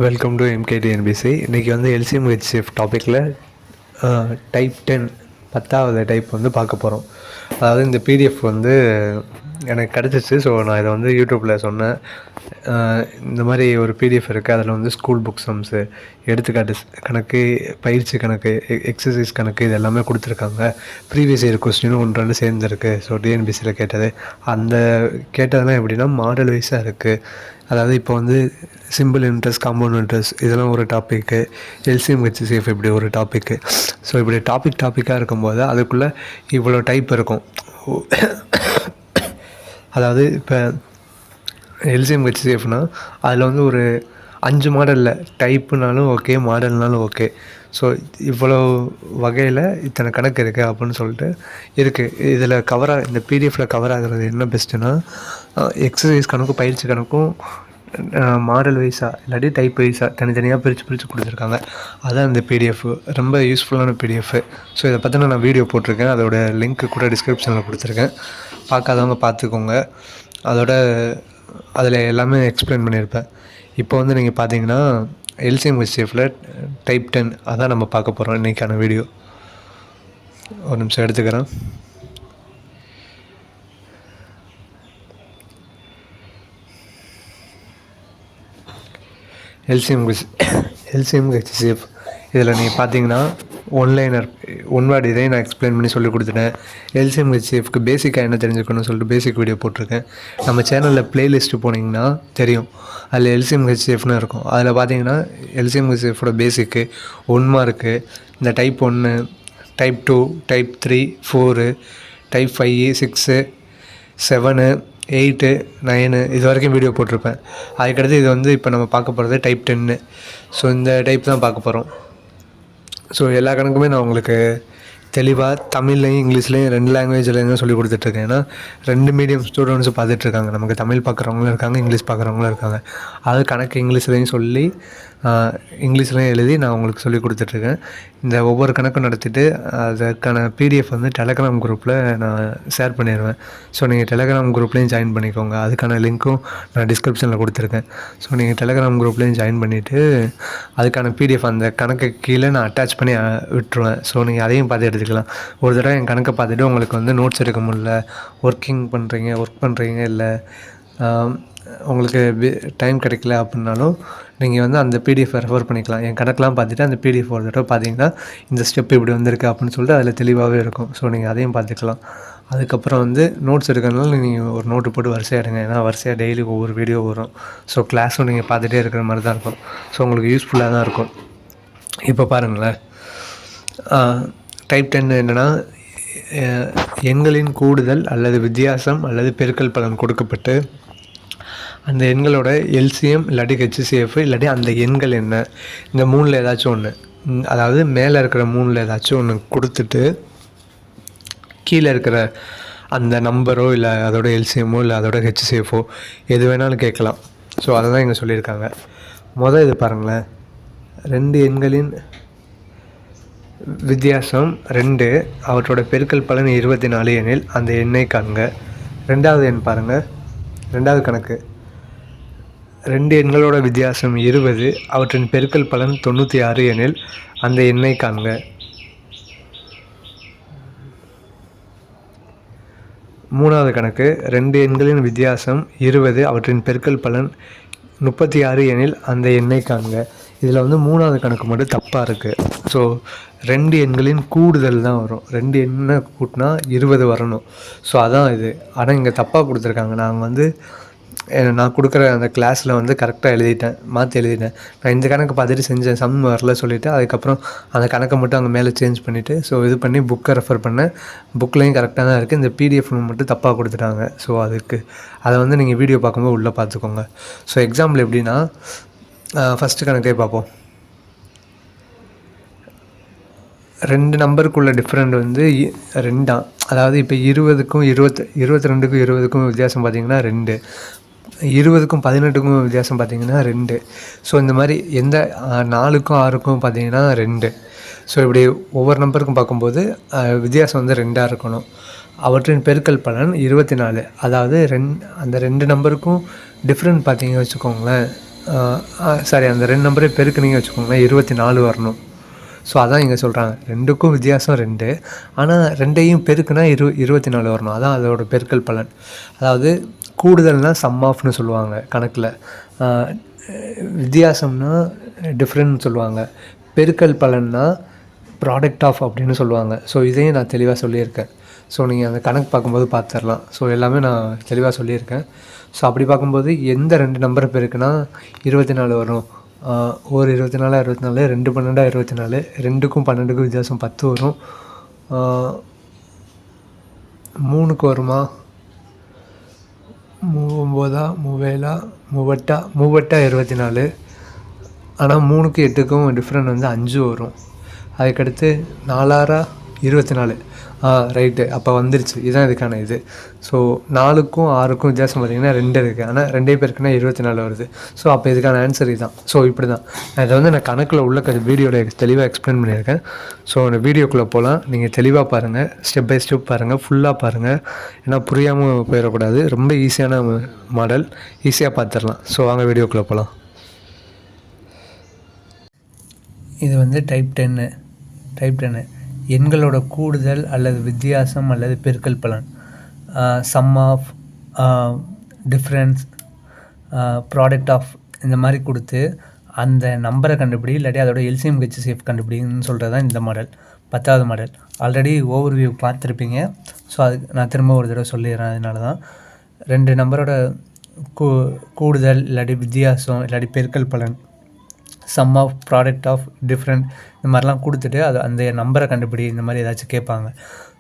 Welcome to எம்கேடிஎன்பிசி. இன்றைக்கி வந்து LCM HCF டாப்பிக்கில் டைப் 10 10வது டைப் வந்து பார்க்க போகிறோம். அதாவது இந்த பிடிஎஃப் வந்து எனக்கு கிடச்சிச்சு. ஸோ நான் இதை வந்து யூடியூப்பில் சொன்னேன். இந்த மாதிரி ஒரு பிடிஎஃப் இருக்குது. அதில் வந்து ஸ்கூல் புக் சம்ஸு, எடுத்துக்காட்டு கணக்கு, பயிற்சி கணக்கு, எக்ஸசைஸ் கணக்கு இது எல்லாமே கொடுத்துருக்காங்க. ப்ரீவியஸ் இயர் கொஸ்டினும் ஒன்று ரெண்டு சேர்ந்துருக்கு. ஸோ டிஎன்பிசியில் கேட்டது அந்த கேட்டதெல்லாம் எப்படின்னா மாடல் வைஸாக இருக்குது. அதாவது இப்போ வந்து சிம்பிள் இன்ட்ரெஸ்ட், காம்பவுண்ட் இன்ட்ரெஸ்ட் இதெல்லாம் ஒரு டாப்பிக்கு, எல்சிஎம் ஹெச்சிஎஃப் இப்படி ஒரு டாப்பிக்கு. ஸோ இப்படி டாப்பிக்காக இருக்கும்போது அதுக்குள்ளே இவ்வளோ டைப் இருக்கும். அதாவது இப்போ எல்சிஎம் ஹெச்சிஎஃப்னால் அதில் வந்து ஒரு 5 மாடலில் டைப்புனாலும் ஓகே, மாடல்னாலும் ஓகே. ஸோ இவ்வளோ வகையில் இத்தனை கணக்கு இருக்குது அப்படின்னு சொல்லிட்டு இருக்குது. இதில் இந்த பிடிஎஃப்பில் கவர் ஆகிறது என்ன பெஸ்ட்டுன்னா, எக்ஸசைஸ் கணக்கும் பயிற்சி கணக்கும் மாடல் வைஸாக இல்லாட்டி டைப் வைஸாக தனித்தனியாக பிரித்து கொடுத்துருக்காங்க. அதான் இந்த பிடிஎஃப் ரொம்ப யூஸ்ஃபுல்லான பிடிஎஃப். ஸோ இதை பற்றின நான் வீடியோ போட்டிருக்கேன். அதோட லிங்க்கு கூட டிஸ்கிரிப்ஷனில் கொடுத்துருக்கேன். பார்க்காதவங்க பார்த்துக்கோங்க. அதில் எல்லாமே எக்ஸ்பிளைன் பண்ணியிருப்பேன். இப்போ வந்து நீங்கள் பார்த்தீங்கன்னா எல்சிஎம் ஹெச்சிஎஃப்பில் டைப் 10 அதான் நம்ம பார்க்க போகிறோம் இன்றைக்கான வீடியோ. ஒரு நிமிஷம் எடுத்துக்கிறேன். எல்சிஎம் ஹெச்சிஎஃப் இதில் நீங்கள் பார்த்தீங்கன்னா ஒன் வேர்டு இதையும் நான் எக்ஸ்பிளைன் பண்ணி சொல்லி கொடுத்துட்டேன். எல்சிஎம் ஹெச்சிஎஃப்க்கு பேசிக்காக என்ன தெரிஞ்சுக்கணும்னு சொல்லிட்டு பேசிக் வீடியோ போட்டிருக்கேன். நம்ம சேனலில் ப்ளேலிஸ்ட்டு போனீங்கன்னா தெரியும். அதில் எல்சிஎம் ஹெச்சிஎஃப்னு இருக்கும். அதில் பார்த்தீங்கன்னா எல்சிஎம் ஹெச்சிஎஃபோட பேசிக்கு 1 மார்க்கு, இந்த டைப் 1, டைப் 2, டைப் 3, 4, டைப் 5, 6, 7, 8, 9 இது வரைக்கும் வீடியோ போட்டிருப்பேன். அதுக்கடுத்து இது வந்து இப்போ நம்ம பார்க்க போகிறது டைப் 10. ஸோ இந்த டைப் தான் பார்க்க போகிறோம். ஸோ எல்லா கணக்குமே நான் உங்களுக்கு தெளிவாக தமிழ்லையும் இங்கிலீஷ்லேயும் 2 லாங்குவேஜ்லேயும் சொல்லி கொடுத்துட்ருக்கேன். ஏன்னா 2 மீடியம் ஸ்டூடெண்ட்ஸும் பார்த்துட்ருக்காங்க. நமக்கு தமிழ் பார்க்குறவங்களும் இருக்காங்க, இங்கிலீஷ் பார்க்குறவங்களும் இருக்காங்க. அது கணக்கு இங்கிலீஷ்லேயும் சொல்லி இங்கிலீஷ்லேயும் எழுதி நான் உங்களுக்கு சொல்லி கொடுத்துட்ருக்கேன். இந்த ஒவ்வொரு கணக்கும் நடத்திட்டு அதுக்கான பிடிஎஃப் வந்து டெலகிராம் குரூப்பில் நான் ஷேர் பண்ணிடுவேன். ஸோ நீங்கள் டெலகிராம் குரூப்லேயும் ஜாயின் பண்ணிக்கோங்க. அதுக்கான லிங்க்கும் நான் டிஸ்கிரிப்ஷனில் கொடுத்துருக்கேன். ஸோ நீங்கள் டெலகிராம் குரூப்லேயும் ஜாயின் பண்ணிவிட்டு அதுக்கான பிடிஎஃப் அந்த கணக்கு கீழே நான் அட்டாச் பண்ணி விட்டுருவேன். ஸோ நீங்கள் அதையும் பார்த்து எடுத்துக்கலாம். ஒரு தடவை என் கணக்கை பார்த்துட்டு உங்களுக்கு வந்து நோட்ஸ் எடுக்க முடியல, ஒர்க் பண்ணுறீங்க இல்லை உங்களுக்கு டைம் கிடைக்கல அப்படின்னாலும் நீங்கள் வந்து அந்த பிடிஎஃபை ரெஃபர் பண்ணிக்கலாம். என் கணக்கெலாம் பார்த்துட்டு அந்த பிடிஎஃப் ஒரு தடவை பார்த்தீங்கன்னா இந்த ஸ்டெப் இப்படி வந்திருக்கு அப்படின்னு சொல்லிட்டு அதில் தெளிவாகவே இருக்கும். ஸோ நீங்கள் அதையும் பார்த்துக்கலாம். அதுக்கப்புறம் வந்து நோட்ஸ் எடுக்கிறதுனால நீங்கள் ஒரு நோட்டு போட்டு வரிசையாக எடுங்க. ஏன்னா வரிசையாக டெய்லி ஒவ்வொரு வீடியோ வரும். ஸோ கிளாஸும் நீங்கள் பார்த்துட்டே இருக்கிற மாதிரி தான் இருக்கும். ஸோ உங்களுக்கு யூஸ்ஃபுல்லாக தான் இருக்கும். இப்போ பாருங்களேன், டைப் 10 என்னென்னா எண்களின் கூடுதல் அல்லது வித்தியாசம் அல்லது பெருக்கல் பலன் கொடுக்கப்பட்டு அந்த எண்களோட எல்சிஎம் இல்லாட்டி ஹெச்சிஎஃப் இல்லாட்டி அந்த எண்கள் என்ன, இந்த 3ல் ஏதாச்சும் ஒன்று, அதாவது மேலே இருக்கிற 3ல் ஏதாச்சும் ஒன்று கொடுத்துட்டு கீழே இருக்கிற அந்த நம்பரோ இல்லை அதோட எல்சிஎம்மோ இல்லை அதோட ஹெச்சிஎஃப்போ எது வேணாலும் கேட்கலாம். ஸோ அதை தான் இங்கே சொல்லியிருக்காங்க. இது பாருங்களேன், 2 எண்களின் வித்தியாசம் 2, அவற்றோட பெருக்கல் பலன் 24 எனில் அந்த எண்ணை காண்க. 2வது எண் பாருங்கள், 2வது கணக்கு, 2 எண்களோட வித்தியாசம் 20, அவற்றின் பெருக்கல் பலன் 96 எனில் அந்த எண்ணை காண்க. 3வது கணக்கு, 2 எண்களின் வித்தியாசம் 20, அவற்றின் பெருக்கல் பலன் 36 எனில் அந்த எண்ணை காண்க. இதில் வந்து 3வது கணக்கு மட்டும் தப்பாக இருக்குது. ஸோ 2 எண்களின் கூடுதல் தான் வரும். 2 எண்ணை கூட்டினா 20 வரணும். ஸோ அதான் இது. ஆனால் இங்கே தப்பாக கொடுத்துருக்காங்க. நான் கொடுக்குற அந்த கிளாஸில் வந்து கரெக்டாக மாற்றி எழுதிட்டேன். நான் இந்த கணக்கு பார்த்துட்டு செஞ்சேன், சம் வரல சொல்லிவிட்டு அதுக்கப்புறம் அந்த கணக்கை மட்டும் அங்கே மேலே சேஞ்ச் பண்ணிவிட்டு ஸோ இது பண்ணி புக்கை ரெஃபர் பண்ணேன். புக்லேயும் கரெக்டாக தான் இருக்குது. இந்த பிடிஎஃப் மட்டும் தப்பாக கொடுத்துட்டாங்க. ஸோ அதை வந்து நீங்கள் வீடியோ பார்க்கும்போது உள்ளே பார்த்துக்கோங்க. ஸோ எக்ஸாம்பிள் எப்படின்னா, ஃபஸ்ட்டு கணக்கே பார்ப்போம். 2 நம்பருக்குள்ள டிஃப்ரெண்ட் வந்து 2. அதாவது இப்போ 20க்கும் 22க்கும் 20க்கும் வித்தியாசம் பார்த்திங்கன்னா 2, 20க்கும் 18க்கும் வித்தியாசம் பார்த்திங்கன்னா 2. ஸோ இந்த மாதிரி எந்த 4க்கும் 6க்கும் பார்த்திங்கன்னா 2. ஸோ இப்படி ஒவ்வொரு நம்பருக்கும் பார்க்கும்போது வித்தியாசம் வந்து 2ஆக இருக்கணும். அவற்றின் பெருக்கல் பலன் 24. அதாவது அந்த 2 நம்பருக்கும் டிஃப்ரெண்ட் பார்த்திங்க வச்சுக்கோங்களேன், சாரி அந்த 2 நம்பரே பெருக்குனீங்க வச்சுக்கோங்களேன் 24 வரணும். ஸோ அதான் இங்கே சொல்கிறாங்க 2க்கும் வித்தியாசம் 2, ஆனால் 2ஐயும் பெருக்குனா 24 வரணும். அதான் அதோட பெருக்கல் பலன். அதாவது கூடுதல்னால் சம் ஆஃப்னு சொல்லுவாங்க கணக்கில், வித்தியாசம்னா டிஃப்ரெண்ட்னு சொல்லுவாங்க, பெருக்கல் பலன்னா ப்ராடக்ட் ஆஃப் அப்படின்னு சொல்லுவாங்க. ஸோ இதையும் நான் தெளிவாக சொல்லியிருக்கேன். ஸோ நீங்கள் அந்த கணக்கு பார்க்கும்போது பார்த்துடலாம். ஸோ எல்லாமே நான் தெளிவாக சொல்லியிருக்கேன். ஸோ அப்படி பார்க்கும்போது எந்த 2 நம்பரை பெருக்குனா 24 வரும்? ஒரு 24 24, 2 12 24, 2க்கும் 12க்கும் வித்தியாசம் 10 வரும். 3க்கு வருமா? 3 9 3 24. ஆனால் 3க்கு 8க்கும் டிஃப்ரெண்ட் வந்து 5 வரும். அதுக்கடுத்து 4 24. ரைட்டு, அப்போ வந்துருச்சு. இதுதான் இதுக்கான இது. ஸோ 4க்கும் 6க்கும் வித்தியாசம் பார்த்திங்கன்னா 2 இருக்குது. ஆனால் 2 பேருக்குன்னா 24 வருது. ஸோ அப்போ இதுக்கான ஆன்சர் இதுதான். ஸோ இப்படி தான் நான் இதை வந்து நான் கணக்கில் உள்ள வீடியோவில் தெளிவாக எக்ஸ்பிளைன் பண்ணியிருக்கேன். ஸோ அந்த வீடியோக்குள்ளே போகலாம். நீங்கள் தெளிவாக பாருங்கள், ஸ்டெப் பை ஸ்டெப் பாருங்கள், ஃபுல்லாக பாருங்கள். ஏன்னா புரியாமல் போயிடக்கூடாது. ரொம்ப ஈஸியான மாடல், ஈஸியாக பார்த்துடலாம். ஸோ வாங்க வீடியோக்குள்ளே போகலாம். இது வந்து டைப் 10 எண்களோட கூடுதல் அல்லது வித்தியாசம் அல்லது பெருக்கல் பலன், sum of, difference, product of, இந்த மாதிரி கொடுத்து அந்த நம்பரை கண்டுபிடி, இல்லாட்டி அதோட எல்சிஎம் ஹெச்சிஎஃப் கண்டுபிடின்னு சொல்கிறது தான் இந்த மாடல், 10வது மாடல். ஆல்ரெடி ஓவர்வியூ பார்த்துருப்பீங்க. ஸோ அதுக்கு நான் திரும்ப ஒரு தடவை சொல்லிடுறேன். அதனால தான் 2 நம்பரோட கூடுதல் இல்லாட்டி வித்தியாசம் இல்லாட்டி பெருக்கல் பலன், sum of, product of, different, இந்த மாதிரிலாம் கொடுத்துட்டு அது அந்த நம்பரை கண்டுபிடி, இந்த மாதிரி ஏதாச்சும் கேட்பாங்க.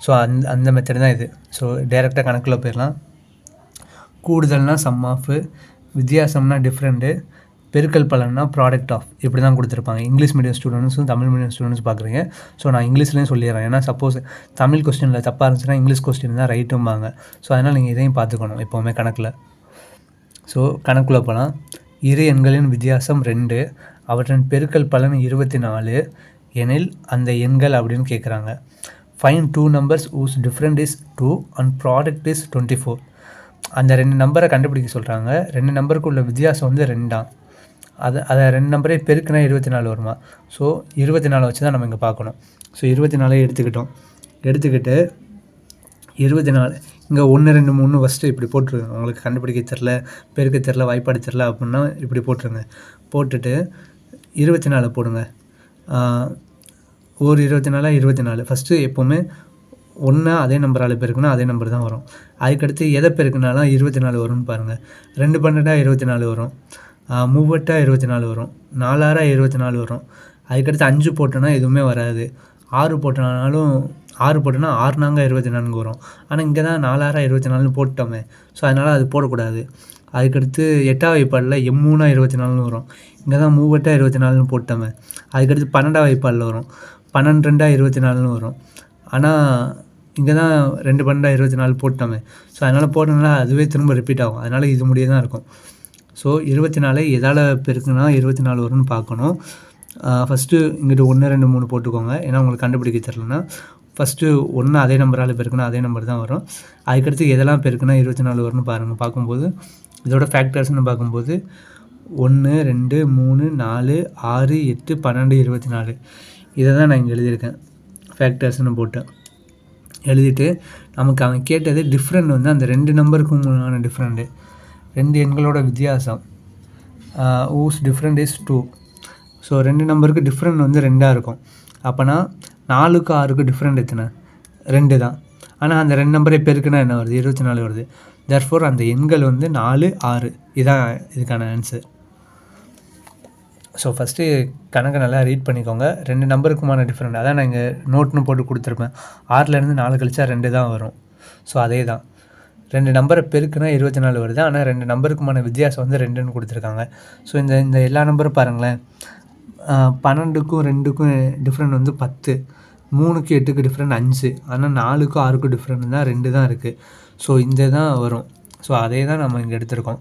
ஸோ அந்த மெத்தட் தான் இது. ஸோ டைரெக்டாக கணக்கில் போயிடலாம். கூடுதல்னால் சம் ஆஃபு, வித்தியாசம்னா டிஃப்ரெண்ட்டு, பெருக்கல் பலன்னா ப்ராடக்ட் ஆஃப், இப்படி தான் கொடுத்துருப்பாங்க. இங்கிலீஷ் மீடியம் ஸ்டூடெண்ட்ஸும் தமிழ் மீடியம் ஸ்டூடெண்ட்ஸ் பார்க்குறீங்க. ஸோ நான் இங்கிலீஷ்லேயும் சொல்லிடுறேன். ஏன்னா சப்போஸ் தமிழ் கொஸ்டினில் தப்பாக இருந்துச்சுன்னா இங்கிலீஷ் கொஸ்டின் தான் ரைட்டும்பாங்க. ஸோ அதனால் நீங்கள் இதையும் பார்த்துக்கணும் எப்போவுமே கணக்கில். ஸோ கணக்குள்ளே போகலாம். இரு எண்களின் வித்தியாசம் 2, அவற்றின் பெருக்கல் பலன் 24 எனில் அந்த எண்கள் அப்படின்னு கேட்குறாங்க. Find 2 numbers whose difference is 2 and product is 24. அந்த 2 நம்பரை கண்டுபிடிக்க சொல்கிறாங்க. 2 நம்பருக்கு உள்ள வித்தியாசம் வந்து 2. அதை 2 நம்பரே பெருக்குனா 24 வருமா? ஸோ 24 வச்சு தான் நம்ம இங்கே பார்க்கணும். ஸோ 24 எடுத்துக்கிட்டு 24 இங்கே 1 2 3 ஃபஸ்ட்டு இப்படி போட்டுருங்க. உங்களுக்கு கண்டுபிடிக்க தெரில, பெருக்க தெரில, வாய்ப்பாடு தெரில அப்படின்னா இப்படி போட்டுருங்க. போட்டுட்டு 24 போடுங்க. ஒரு 24 ஃபஸ்ட்டு எப்போவுமே 1 அதே நம்பரால் பெருக்குன்னா அதே நம்பர் தான் வரும். அதுக்கடுத்து எதை பெருக்குனாலும் 24 வரும்னு பாருங்கள். 2 12 24 வரும், 3 24 வரும், 4 24 வரும். அதுக்கடுத்து 5 போட்டோன்னா எதுவுமே வராது. 6 போட்டோன்னா 6 நாங்க 24 வரும். ஆனால் இங்கே தான் 4 24 போட்டோமே. ஸோ அதனால் அது போடக்கூடாது. அதுக்கடுத்து 8வது வாய்ப்பாடில் M3 24 வரும். இங்கே தான் 3 24 போட்டோமே. அதுக்கடுத்து 12வது வாய்ப்பாடில் வரும், 12 24 வரும். ஆனால் இங்கே தான் 2 12 24 போட்டோமே. ஸோ அதனால் போட்டோம்னா அதுவே திரும்ப ரிப்பீட் ஆகும். அதனால் இது முடிய தான் இருக்கும். ஸோ 24 எதால் பெருக்குன்னா 24 வரும்னு பார்க்கணும். ஃபஸ்ட்டு இங்கிட்டு 1 2 3 போட்டுக்கோங்க. ஏன்னா உங்களுக்கு கண்டுபிடிக்க தெரிலனா ஃபஸ்ட்டு 1 அதே நம்பரால் பெருக்குன்னா அதே நம்பர் தான் வரும். அதுக்கடுத்து எதெல்லாம் பெருக்குன்னா 24 வரும்னு பாருங்கள். பார்க்கும்போது இதோட ஃபேக்டர்ஸ்னு பார்க்கும்போது 1 2 3 4 6 8 12 24 இதை தான் நான் இங்கே எழுதியிருக்கேன். ஃபேக்டர்ஸ்னு போட்டேன். எழுதிட்டு நமக்கு அவன் கேட்டது டிஃப்ரெண்ட் வந்து அந்த 2 நம்பருக்குமான டிஃப்ரெண்ட்டு, 2 எண்களோட வித்தியாசம், ஊஸ் டிஃப்ரெண்ட் இஸ் 2. ஸோ 2 நம்பருக்கு டிஃப்ரெண்ட் வந்து 2ஆக இருக்கும். அப்போனா 4க்கு 6க்கு டிஃப்ரெண்ட் எத்தனை? 2 தான். ஆனால் அந்த 2 நம்பரை பெருக்குன்னா என்ன வருது? 24 வருது. தேர்ஃபோர் அந்த எண்கள் வந்து 4 6 இதான் இதுக்கான ஆன்சர். ஸோ ஃபஸ்ட்டு கணக்கை நல்லா ரீட் பண்ணிக்கோங்க. 2 நம்பருக்குமான டிஃப்ரெண்ட் அதான் நான் இங்கே நோட்னு போட்டு கொடுத்துருப்பேன். 6லேருந்து 4 கழிச்சா 2 தான் வரும். ஸோ அதே தான் 2 நம்பரை பெருக்குனா 24 வருது. ஆனால் 2 நம்பருக்குமான வித்தியாசம் வந்து 2ன்னு கொடுத்துருக்காங்க. ஸோ இந்த எல்லா நம்பரும் பாருங்களேன். 12க்கும் 2க்கும் டிஃப்ரெண்ட் வந்து 10, 3க்கு 8க்கு டிஃப்ரெண்ட் 5, ஆனால் 4க்கும் 6க்கும் டிஃப்ரெண்ட் தான் 2 தான் இருக்குது. ஸோ இந்த தான் வரும். ஸோ அதே தான் நம்ம இங்கே எடுத்திருக்கோம்.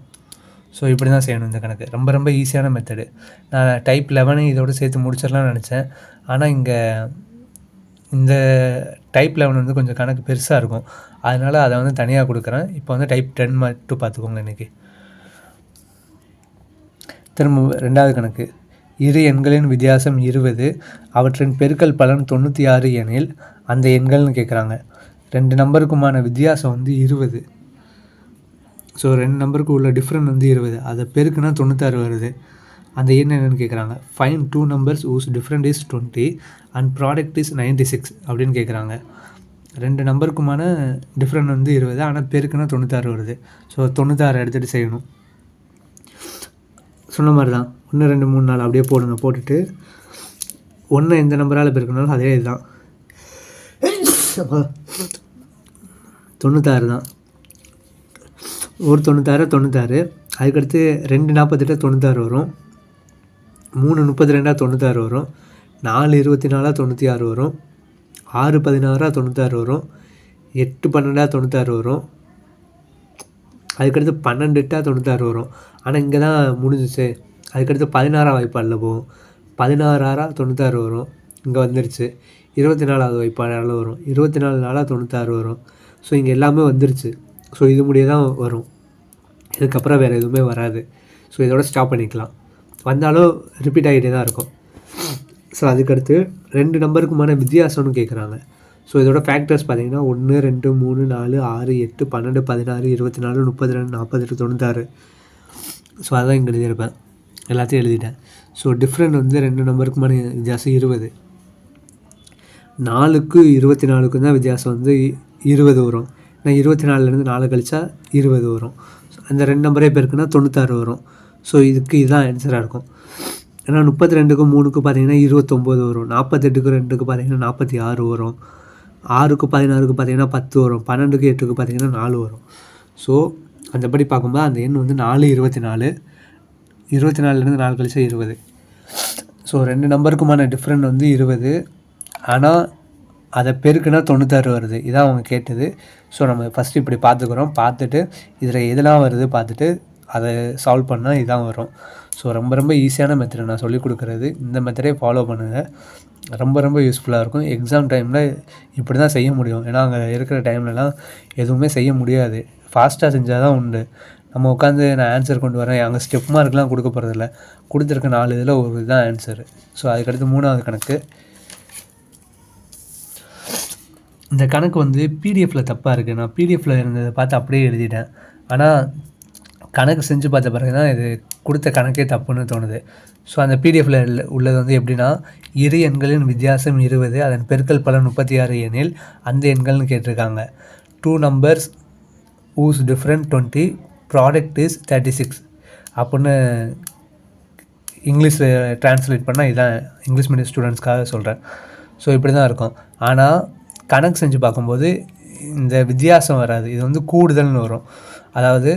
ஸோ இப்படி தான் செய்யணும் இந்த கணக்கு. ரொம்ப ரொம்ப ஈஸியான மெத்தடு. நான் டைப் 11 இதோடு சேர்த்து முடிச்சிடலாம்னு நினச்சேன். ஆனால் இங்கே இந்த டைப் 11 வந்து கொஞ்சம் கணக்கு பெருசாக இருக்கும். அதனால் அதை வந்து தனியாக கொடுக்குறேன். இப்போ வந்து டைப் 10 மட்டும் பார்த்துக்கோங்க. இன்றைக்கி திரும்ப 2வது கணக்கு, இரு எண்களின் வித்தியாசம் 20, அவற்றின் பெருக்கல் பலன் 96 எனில் அந்த எண்கள்னு கேட்குறாங்க. 2 நம்பருக்குமான வித்தியாசம் வந்து 20. ஸோ 2 நம்பருக்கு உள்ள டிஃப்ரெண்ட் வந்து 20, அதை பெருக்குனா 96 வருது. அந்த எண் என்னென்னு கேட்குறாங்க. Find 2 numbers whose different is 20 and product is 96 அப்படின்னு கேட்குறாங்க. 2 நம்பருக்குமான டிஃப்ரெண்ட் வந்து 20, ஆனால் பெருக்குனா 96 வருது. ஸோ 96 எடுத்துகிட்டு செய்யணும். சொன்ன மாதிரி தான் 1 2 3 4 அப்படியே போடுங்க. போட்டுட்டு 1 எந்த நம்பரால் பெருக்கணும்னாலும் அதே இதுதான் 96 தான். ஒரு 96 அதுக்கடுத்து 2 48 96 வரும், 3 32 96 வரும், 4 24 96 வரும், 6 16 96 வரும், 8 12 96 வரும், அதுக்கடுத்து 12 8 96 வரும். ஆனால் இங்கே தான் முடிஞ்சிச்சு. அதுக்கடுத்து 16 வாய்ப்பாடில் போகும். 16 6 96 வரும், இங்கே வந்துருச்சு. 24வது வாய்ப்பாடில் வரும், 24 4 96 வரும். ஸோ இங்கே எல்லாமே வந்துருச்சு. ஸோ இது முடிய தான் வரும், இதுக்கப்புறம் வேறு எதுவுமே வராது. ஸோ இதோட ஸ்டாப் பண்ணிக்கலாம். வந்தாலும் ரிப்பீட் ஆகிட்டே தான் இருக்கும். ஸோ அதுக்கடுத்து 2 நம்பருக்குமான வித்தியாசம்னு கேட்குறாங்க. ஸோ இதோட ஃபேக்டர்ஸ் பார்த்தீங்கன்னா 1 2 3 4 6 8 12 16 24 32 48 96. ஸோ அதான் இங்கே எழுதியிருப்பேன், எல்லாத்தையும் எழுதிட்டேன். ஸோ டிஃப்ரெண்ட் வந்து 2 நம்பருக்குமான வித்தியாசம் 20, 4க்கும் 24க்கும் தான் வித்தியாசம் வந்து 20 வரும். ஏன்னா 24லேருந்து 4 கழிச்சா 20 வரும். அந்த 2 நம்பரே பேருக்குன்னா 96 வரும். ஸோ இதுதான் ஆன்சராக இருக்கும். ஏன்னா 32க்கும் 3க்கும் பார்த்தீங்கன்னா 29 வரும், 48க்கு 2க்கு பார்த்தீங்கன்னா 46 வரும், 6க்கு 16க்கு பார்த்தீங்கன்னா 10 வரும், 12க்கு 8க்கு பார்த்தீங்கன்னா 4 வரும். ஸோ அந்தபடி பார்க்கும்போது அந்த எண் வந்து 4 24, 24லேருந்து 4 கழிச்சா 20. ஸோ 2 நம்பருக்குமான டிஃப்ரெண்ட் வந்து 20, ஆனால் அதை பெருக்குனா 96 வருது. இதான் அவங்க கேட்டது. ஸோ நம்ம ஃபஸ்ட்டு இப்படி பார்த்துக்குறோம். பார்த்துட்டு இதில் எதெல்லாம் வருது பார்த்துட்டு அதை சால்வ் பண்ணால் இதான் வரும். ஸோ ரொம்ப ரொம்ப ஈஸியான மெத்தட் நான் சொல்லிக் கொடுக்குறது. இந்த மெத்தடே ஃபாலோ பண்ணுங்கள், ரொம்ப ரொம்ப யூஸ்ஃபுல்லாக இருக்கும். எக்ஸாம் டைமில் இப்படி தான் செய்ய முடியும். ஏன்னா அங்கே இருக்கிற டைம்லலாம் எதுவுமே செய்ய முடியாது. ஃபாஸ்ட்டாக செஞ்சால் தான் உண்டு. நம்ம உட்காந்து நான் ஆன்சர் கொண்டு வரேன், அங்கே ஸ்டெப் மார்க்லாம் கொடுக்க போகிறதில்ல. கொடுத்துருக்க 4 இதில் ஒரு இதுதான் ஆன்சரு. ஸோ அதுக்கடுத்து 3வது கணக்கு. இந்த கணக்கு வந்து பிடிஎஃப்பில் தப்பாக இருக்குது. நான் பிடிஎஃப்பில் இருந்ததை பார்த்து அப்படியே எழுதிட்டேன். ஆனால் கணக்கு செஞ்சு பார்த்த பிறகு தான் இது கொடுத்த கணக்கே தப்புன்னு தோணுது. ஸோ அந்த பிடிஎஃப்பில் உள்ளது வந்து எப்படின்னா, இரு எண்களின் வித்தியாசம் 20, அதன் பெருக்கல் பலன் 36 எனில் அந்த எண்கள்னு கேட்டிருக்காங்க. 2 numbers whose different 20, product is 36 அப்படின்னு இங்கிலீஷில் ட்ரான்ஸ்லேட் பண்ணால் இதான் இங்கிலீஷ் மீடியம் ஸ்டூடெண்ட்ஸ்க்காக சொல்கிறேன். ஸோ இப்படி தான் இருக்கும். ஆனால் கணக்கு செஞ்சு பார்க்கும்போது இந்த வித்தியாசம் வராது, இது வந்து கூடுதல்னு வரும். அதாவது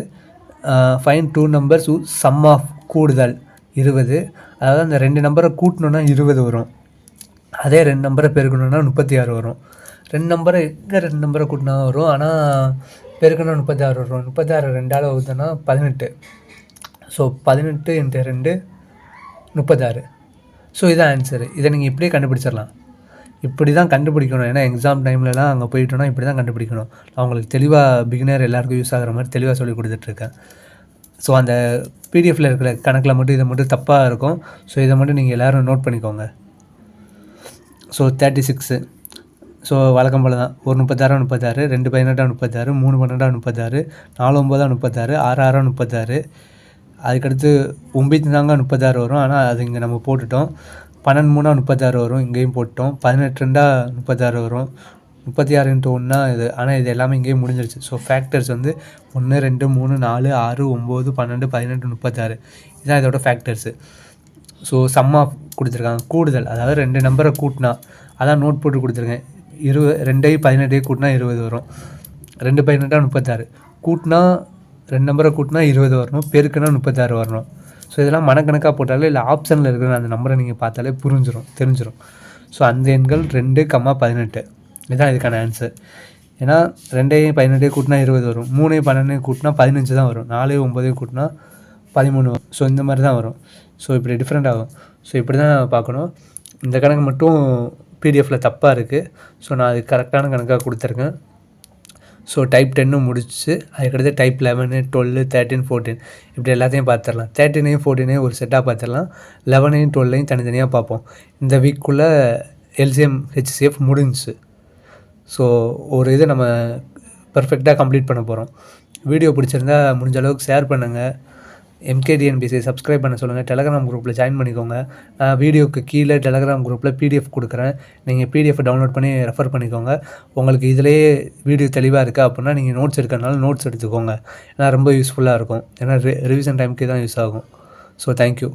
find 2 numbers whose sum of கூடுதல் 20, அதாவது அந்த 2 நம்பரை கூட்டணுன்னா 20 வரும். அதே 2 நம்பரை பெருக்கணுன்னா 36 வரும். 2 நம்பரை எங்கே 2 நம்பரை கூட்டினா வரும், ஆனால் பெருக்கணும் 36 வரும். 36 2ஆல் வகுத்தோன்னா 18. ஸோ 18 × 2 36. ஸோ இதான் ஆன்சரு. இதை நீங்கள் இப்படியே கண்டுபிடிச்சிடலாம். இப்படி தான் கண்டுபிடிக்கணும். ஏன்னா எக்ஸாம் டைம்லலாம் அங்கே போயிட்டோன்னா இப்படி தான் கண்டுபிடிக்கணும். நான் உங்களுக்கு தெளிவாக பிகினர் எல்லாேருக்கும் யூஸ் ஆகிற மாதிரி தெளிவாக சொல்லி கொடுத்துட்ருக்கேன். ஸோ அந்த பிடிஎஃப்பில் இருக்கிற கணக்கில் மட்டும் இதை மட்டும் தப்பாக இருக்கும். ஸோ இதை மட்டும் நீங்கள் எல்லோரும் நோட் பண்ணிக்கோங்க. ஸோ 36. ஸோ வழக்கம் போல் தான். ஒரு 36 36, 2 18 36, 3 12 36, 4 9 36, 6 6 36. அதுக்கடுத்து 9 தாங்க 36 வரும், ஆனால் அது இங்கே நம்ம போட்டுட்டோம். 12 3 36 வரும், இங்கேயும் போட்டோம். 18 2 36 வரும். 36 × 1 இது. ஆனால் இது எல்லாமே இங்கேயும் முடிஞ்சிருச்சு. ஸோ ஃபேக்டர்ஸ் வந்து 1 2 3 4 6 9 12 18 36. இதுதான் இதோட ஃபேக்டர்ஸு. ஸோ சம் ஆஃப் கொடுத்துருக்காங்க, கூடுதல். அதாவது 2 நம்பரை கூட்டினா, அதான் நோட் போட்டு கொடுத்துருக்கேன். 2 18 கூட்டினா 20 வரும். 2 18 36 கூட்டினா 2 நம்பரை கூட்டினா 20 வரணும், பெருக்குனா 36 வரணும். ஸோ இதெல்லாம் மனக்கணக்காக போட்டாலே இல்லை ஆப்ஷனில் இருக்கிற அந்த நம்பரை நீங்கள் பார்த்தாலே தெரிஞ்சிடும். ஸோ அந்த எண்கள் 2, 18 இதுதான் இதுக்கான ஆன்சர். ஏன்னா 2 18 கூட்டினா 20 வரும், 3 12 கூட்டினா 15 தான் வரும், 4 9 கூட்டினா 13 வரும். ஸோ இந்த மாதிரி தான் வரும். ஸோ இப்படி டிஃப்ரெண்ட் ஆகும். ஸோ இப்படி தான் பார்க்கணும். இந்த கணக்கு மட்டும் பிடிஎஃப்பில் தப்பாக இருக்குது. ஸோ நான் அது கரெக்டான கணக்காக கொடுத்துருக்கேன். ஸோ டைப் 10 முடிச்சு அதுக்கடுத்து டைப் 11, 12, 13, 14 இப்படி எல்லாத்தையும் பார்த்துடலாம். 13ஐயும் 14ஐயும் ஒரு செட்டாக பார்த்துடலாம். 11ஐயும் 12ஐயும் தனித்தனியாக பார்ப்போம். இந்த வீக்குள்ளே எல்சிஎம் ஹெச்சிஎஃப் முடிஞ்சிச்சு. ஸோ ஒரு இதை நம்ம பர்ஃபெக்டாக கம்ப்ளீட் பண்ண போகிறோம். வீடியோ பிடிச்சிருந்தா முடிஞ்ச அளவுக்கு ஷேர் பண்ணுங்கள். MKDNBC சப்ஸ்கிரைப் பண்ண சொல்லுங்கள். டெலகிராம் குரூப்பில் ஜாயின் பண்ணிக்கோங்க. நான் வீடியோக்கு கீழே டெலகிராம் குரூப்பில் பிடிஎஃப் கொடுக்குறேன். நீங்கள் பிடிஎஃப் டவுன்லோட் பண்ணி ரெஃபர் பண்ணிக்கோங்க. உங்களுக்கு இதிலேயே வீடியோ தெளிவாக இருக்கா அப்படின்னா நீங்கள் நோட்ஸ் எடுக்கிறனால நோட்ஸ் எடுத்துக்கோங்க. ஏன்னா ரொம்ப யூஸ்ஃபுல்லாக இருக்கும். ஏன்னா ரிவிஷன் டைமுக்கு தான் யூஸ் ஆகும். So thank you.